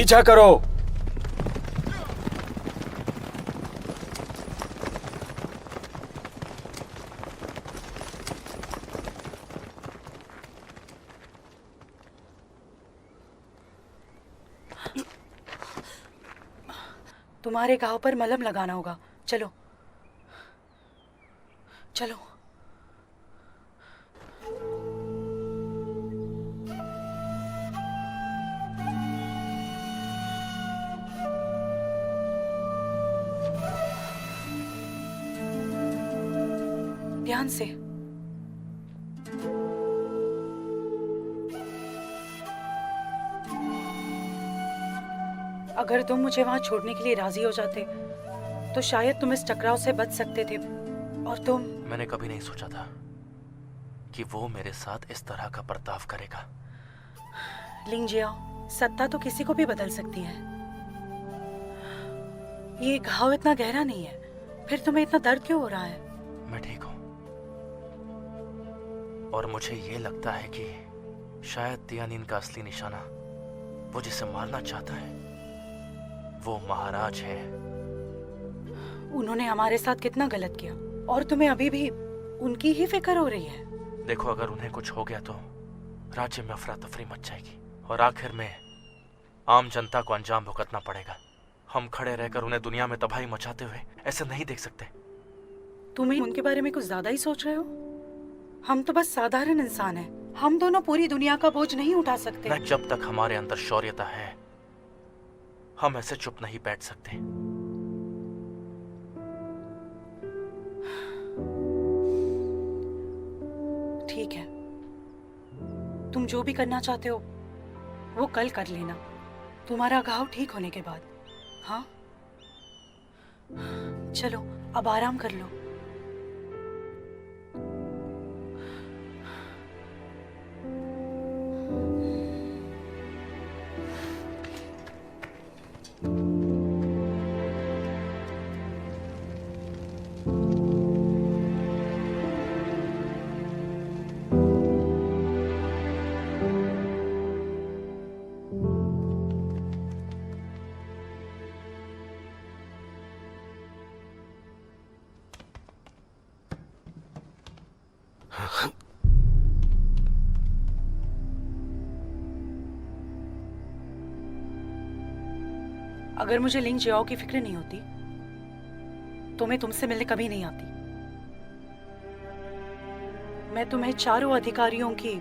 पीछा करो। तुम्हारे घाव पर मलहम लगाना होगा। चलो चलो। ध्यान से। अगर तुम मुझे वहां छोड़ने के लिए राजी हो जाते तो शायद तुम इस टकराव से बच सकते थे। और तुम। मैंने कभी नहीं सोचा था कि वो मेरे साथ इस तरह का बर्ताव करेगा। लिंग जियाओ, सत्ता तो किसी को भी बदल सकती है। ये घाव इतना गहरा नहीं है, फिर तुम्हें इतना दर्द क्यों हो रहा है? मैं ठीक हूं और मुझे ये लगता है कि शायद तियानिन का असली निशाना, वो जिसे मारना चाहता है, वो महाराज है। उन्होंने हमारे साथ कितना गलत किया और तुम्हें अभी भी उनकी ही फिक्र हो रही है। देखो, अगर उन्हें कुछ हो गया तो राज्य में अफरा तफरी मच जाएगी और आखिर में आम जनता को अंजाम भुगतना पड़ेगा। हम खड़े रहकर उन्हें दुनिया में तबाही मचाते हुए ऐसे नहीं देख सकते। तुम ही उनके बारे में कुछ ज्यादा ही सोच रहे हो। हम तो बस साधारण इंसान हैं। हम दोनों पूरी दुनिया का बोझ नहीं उठा सकते। न, जब तक हमारे अंदर शौर्यता है हम ऐसे चुप नहीं बैठ सकते। ठीक है, तुम जो भी करना चाहते हो वो कल कर लेना, तुम्हारा घाव ठीक होने के बाद। हाँ, चलो अब आराम कर लो। अगर मुझे लिंग जियाओ की फिक्र नहीं होती तो मैं तुमसे मिलने कभी नहीं आती। मैं तुम्हें चारों अधिकारियों की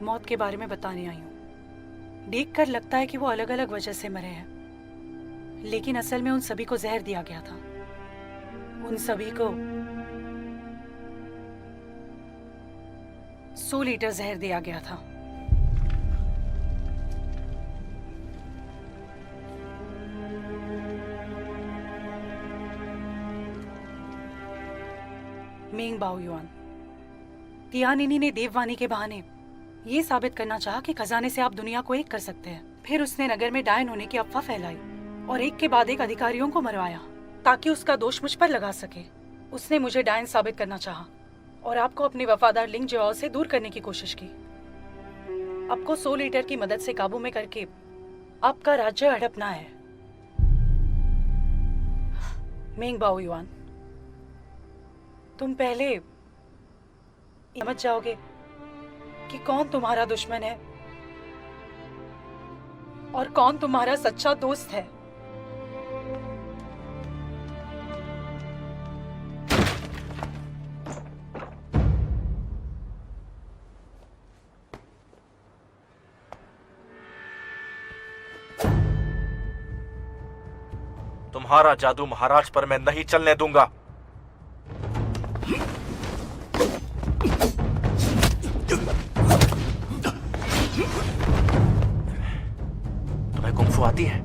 मौत के बारे में बताने आई हूँ। देखकर लगता है कि वो अलग अलग वजह से मरे हैं, लेकिन असल में उन सभी को जहर दिया गया था। उन सभी को 100 लीटर जहर दिया गया था। मेंग बाओयुआन, तियानिनी ने देववाणी के बहाने ये साबित करना चाहा कि खजाने से आप दुनिया को एक कर सकते हैं। फिर उसने नगर में डायन होने की अफवाह फैलाई और एक के बाद एक अधिकारियों को मरवाया ताकि उसका दोष मुझ पर लगा सके। उसने मुझे डायन साबित करना चाहा और आपको अपने वफादार लिंग जियाओ से दूर करने की कोशिश की। आपको 100 लीटर की मदद से काबू में करके आपका राज्य हड़पना है। मेंग बाओयुआन, तुम पहले समझ जाओगे कि कौन तुम्हारा दुश्मन है और कौन तुम्हारा सच्चा दोस्त है। तुम्हारा जादू महाराज पर मैं नहीं चलने दूंगा। तुम्हें कुंफू आती है?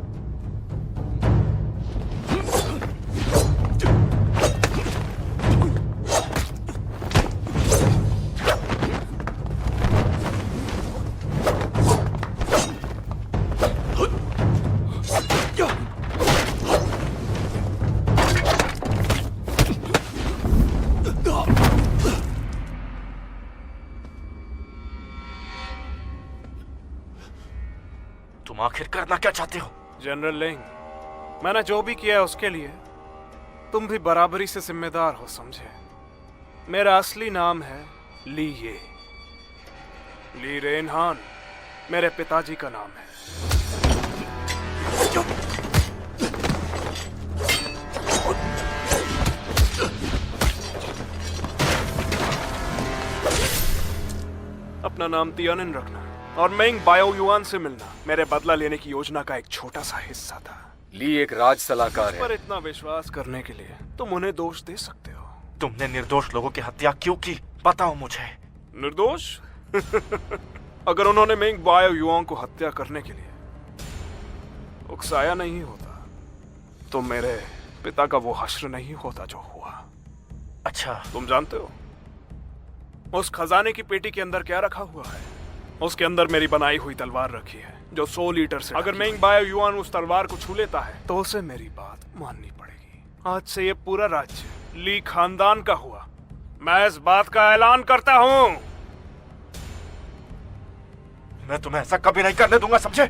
तुम आखिर करना क्या चाहते हो? जनरल लिंग, मैंने जो भी किया है उसके लिए तुम भी बराबरी से जिम्मेदार हो, समझे? मेरा असली नाम है ली ये। ली रेनहान मेरे पिताजी का नाम है। अपना नाम तियानिन रखना और मेंग बायो युआन से मिलना मेरे बदला लेने की योजना का एक छोटा सा हिस्सा था। ली एक राज सलाहकार पर है। इतना विश्वास करने के लिए तुम उन्हें दोष दे सकते हो। तुमने निर्दोष लोगों की हत्या क्यों की, बताओ मुझे। निर्दोष? अगर उन्होंने मेंग बायो युआन को हत्या करने के लिए उकसाया नहीं होता तो मेरे पिता का वो हश्र नहीं होता जो हुआ। अच्छा, तुम जानते हो उस खजाने की पेटी के अंदर क्या रखा हुआ है? उसके अंदर मेरी बनाई हुई तलवार रखी है जो 100 लीटर से। अगर मेंग बायो युआन उस तलवार को छू लेता है तो उसे मेरी बात माननी पड़ेगी। आज से ये पूरा राज्य ली खानदान का हुआ। मैं इस बात का ऐलान करता हूं। मैं तुम्हें ऐसा कभी नहीं करने दूंगा, समझे?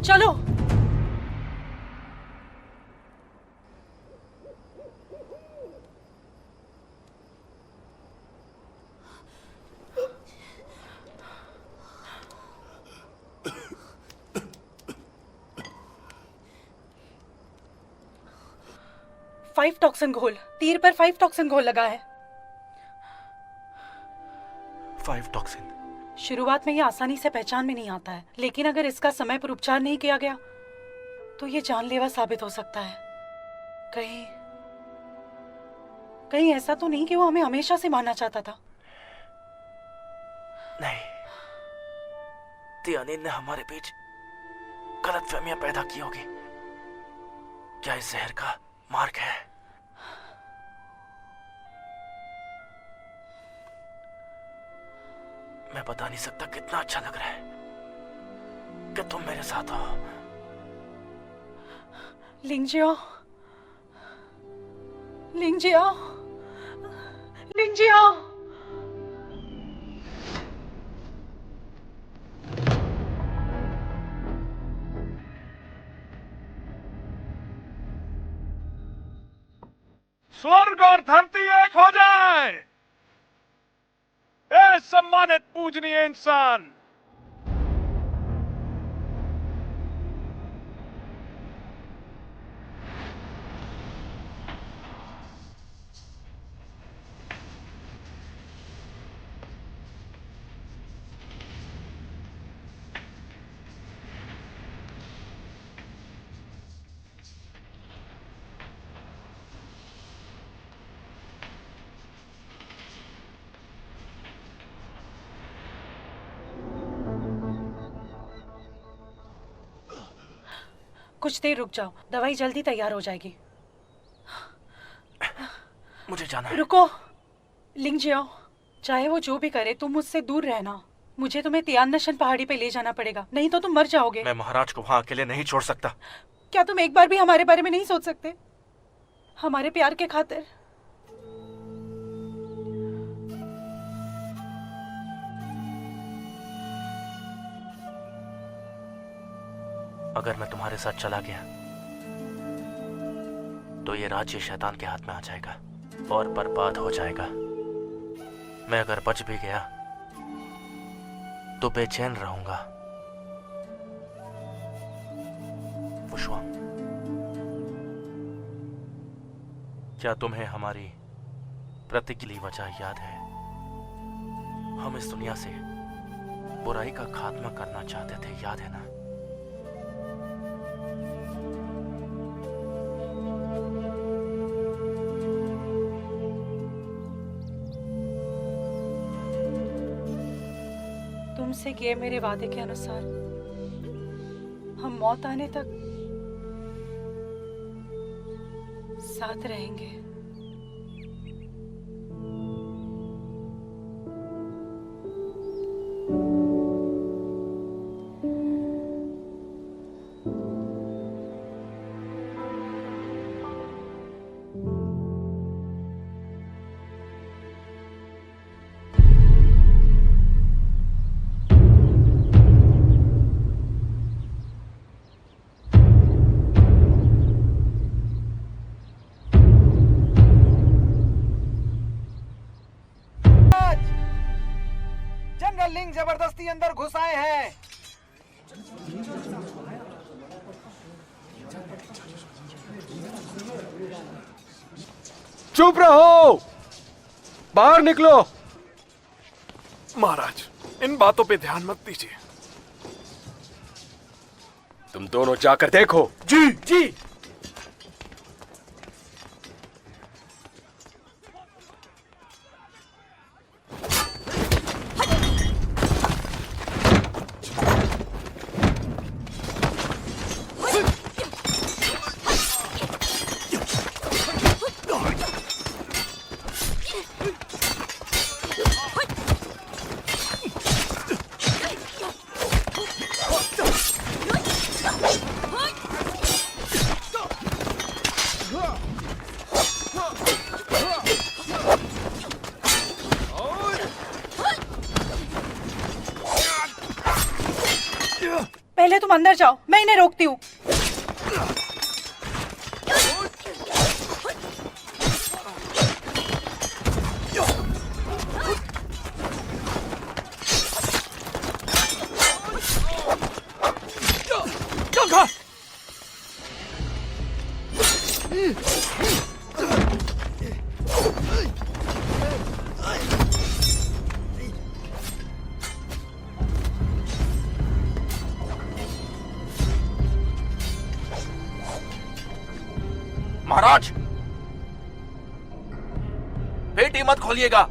चलो। फाइव टॉक्सिन घोल, तीर पर 5 टॉक्सिन घोल लगा है। 5 टॉक्सिन। शुरुआत में ये आसानी से पहचान में नहीं आता है, लेकिन अगर इसका समय पर उपचार नहीं किया गया तो ये जानलेवा साबित हो सकता है। कहीं कहीं ऐसा तो नहीं कि वो हमें हमेशा से मारना चाहता था? नहीं, तियानिन ने हमारे बीच गलतफहमियां पैदा की होगी। क्या इस जहर का मार्ग है? मैं बता नहीं सकता कितना अच्छा लग रहा है कि तुम मेरे साथ हो। लिंगजियाओ, लिंगजियाओ, लिंगजियाओ। स्वर्ग और धरती एक हो जाए। ए सम्मानित पूजनीय इंसान, कुछ देर रुक जाओ, दवाई जल्दी तैयार हो जाएगी। मुझे जाना है। रुको लिंगजियाओ, चाहे वो जो भी करे तुम मुझसे दूर रहना। मुझे तुम्हें तियानशन पहाड़ी पे ले जाना पड़ेगा, नहीं तो तुम मर जाओगे। मैं महाराज को वहां अकेले नहीं छोड़ सकता। क्या तुम एक बार भी हमारे बारे में नहीं सोच सकते? हमारे प्यार के खातिर। अगर मैं तुम्हारे साथ चला गया तो ये राज्य शैतान के हाथ में आ जाएगा और बर्बाद हो जाएगा। मैं अगर बच भी गया तो बेचैन रहूंगा। पुष्पम, क्या तुम्हें हमारी प्रतिज्ञा वजह याद है? हम इस दुनिया से बुराई का खात्मा करना चाहते थे, याद है ना? तुमसे किए मेरे वादे के अनुसार हम मौत आने तक साथ रहेंगे। जनरल लिंग जबरदस्ती अंदर घुस आए हैं। चुप रहो, बाहर निकलो। महाराज, इन बातों पे ध्यान मत दीजिए। तुम दोनों जाकर देखो। जी जी। पहले तुम अंदर जाओ, मैं इन्हें रोकती हूँ। महाराज, पेटी मत खोलिएगा।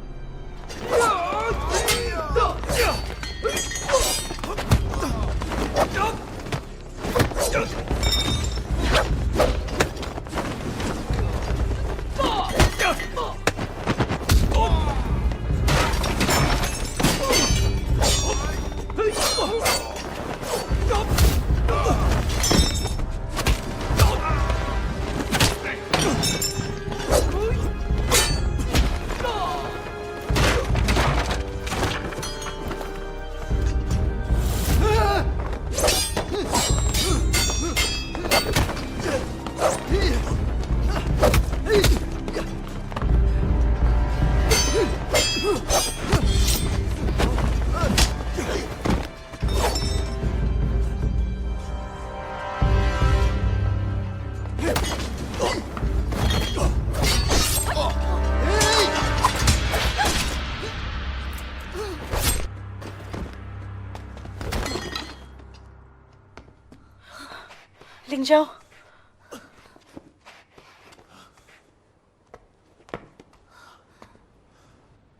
लिंग जाओ।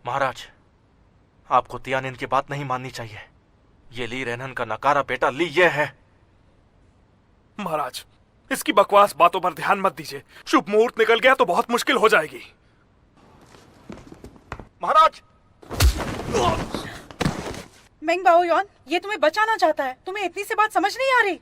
महाराज, आपको तियानिन की बात नहीं माननी चाहिए। ये ली रेनन का नकारा बेटा ली ये है। महाराज, इसकी बकवास बातों पर ध्यान मत दीजिए। शुभ मुहूर्त निकल गया तो बहुत मुश्किल हो जाएगी। महाराज, मेंग बाओ यॉन, ये तुम्हें बचाना चाहता है। तुम्हें इतनी सी बात समझ नहीं आ रही?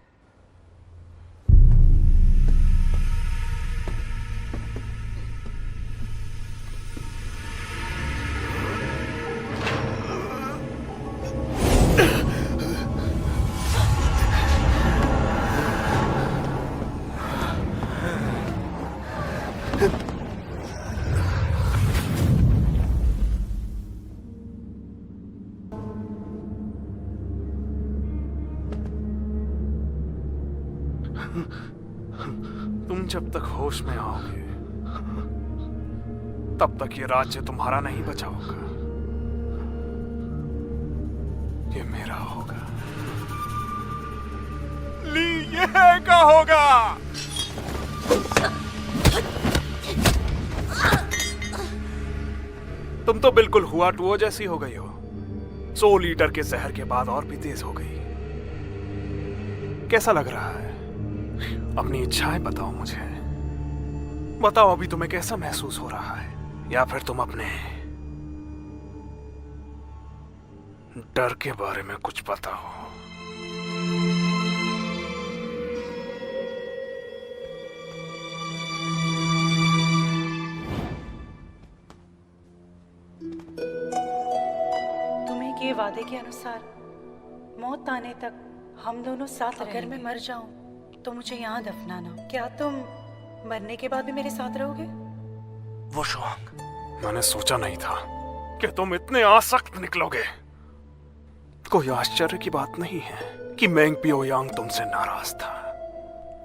तुम जब तक होश में आओगे तब तक ये राज्य तुम्हारा नहीं बचा होगा। ये मेरा होगा। ली ये का होगा। तुम तो बिल्कुल हुआ टुओ जैसी हो गई हो। 100 लीटर के जहर के बाद और भी तेज हो गई। कैसा लग रहा है? अपनी इच्छाएं बताओ मुझे। बताओ अभी तुम्हें कैसा महसूस हो रहा है, या फिर तुम अपने डर के बारे में कुछ बताओ। तुम्हें के वादे के अनुसार मौत आने तक हम दोनों साथ रहेंगे। अगर मैं मर जाऊं तो मुझे यहाँ दफनाना। क्या तुम मरने के बाद भी मेरे साथ रहोगे? वो शुआंग, मैंने सोचा नहीं था कि तुम इतने आसक्त निकलोगे। कोई आश्चर्य की बात नहीं है कि मेंग पियो यांग तुमसे नाराज था।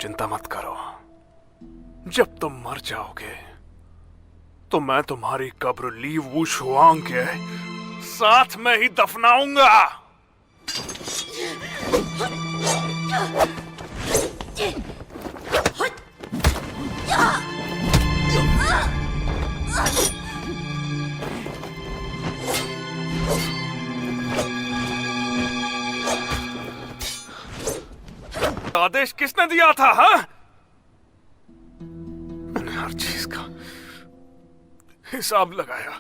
चिंता मत करो, जब तुम मर जाओगे तो मैं तुम्हारी कब्र ली वू शुआंग के साथ में ही दफनाऊंगा। आदेश किसने दिया था? हाँ, मैंने हर चीज का हिसाब लगाया,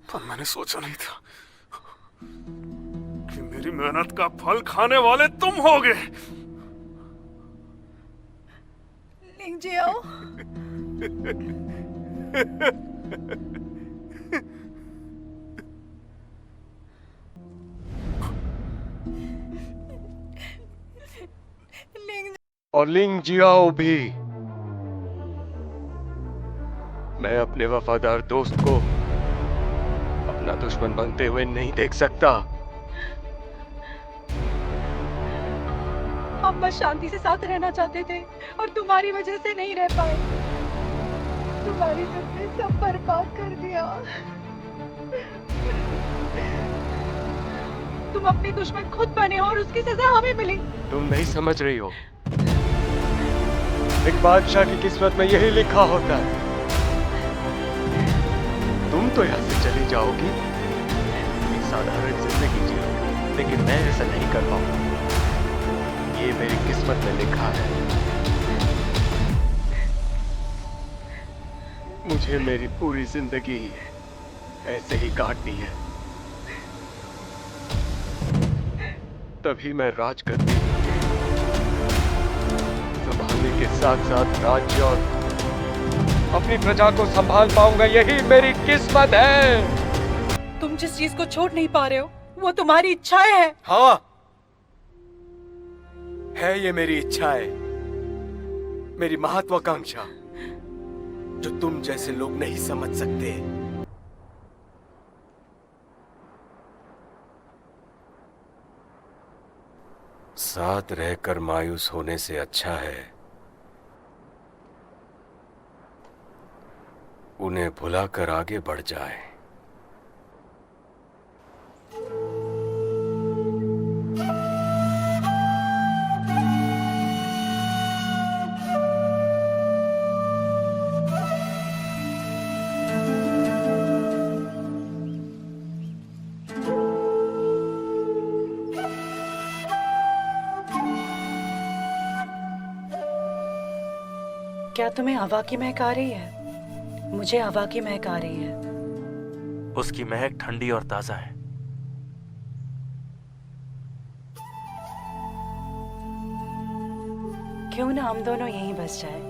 पर मैंने सोचा नहीं था कि मेरी मेहनत का फल खाने वाले तुम होगे। लिंग जियाओ, और लिंग जियाओ भी। मैं अपने वफादार दोस्त को अपना दुश्मन बनते हुए नहीं देख सकता। हम बस शांति से साथ रहना चाहते थे और तुम्हारी वजह से नहीं रह पाए। तुम्हारी वजह से सब बर्बाद कर दिया। तुम अपने दुश्मन खुद बने और उसकी सजा हमें मिली। तुम नहीं समझ रही हो, एक बादशाह की किस्मत में यही लिखा होता है। तुम तो यहाँ से चली जाओगी, एक साधारण जिंदगी जियोगी, लेकिन मैं ऐसा नहीं कर पाऊंगा। ये मेरी किस्मत में लिखा है। मुझे मेरी पूरी जिंदगी ऐसे ही काटनी है, तभी मैं राजगद्दी संभालने के साथ साथ राज्य और अपनी प्रजा को संभाल पाऊंगा। यही मेरी किस्मत है। तुम जिस चीज को छोड़ नहीं पा रहे हो वो तुम्हारी इच्छाएं हैं। हाँ, है ये मेरी इच्छा है, मेरी महत्वाकांक्षा, जो तुम जैसे लोग नहीं समझ सकते। साथ रहकर मायूस होने से अच्छा है उन्हें भुलाकर आगे बढ़ जाए। क्या तुम्हें हवा की महक आ रही है? मुझे हवा की महक आ रही है। उसकी महक ठंडी और ताजा है। क्यों ना हम दोनों यहीं बस जाए?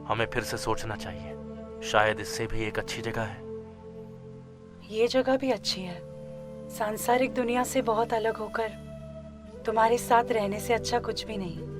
हमें फिर से सोचना चाहिए, शायद इससे भी एक अच्छी जगह है। ये जगह भी अच्छी है। सांसारिक दुनिया से बहुत अलग होकर तुम्हारे साथ रहने से अच्छा कुछ भी नहीं।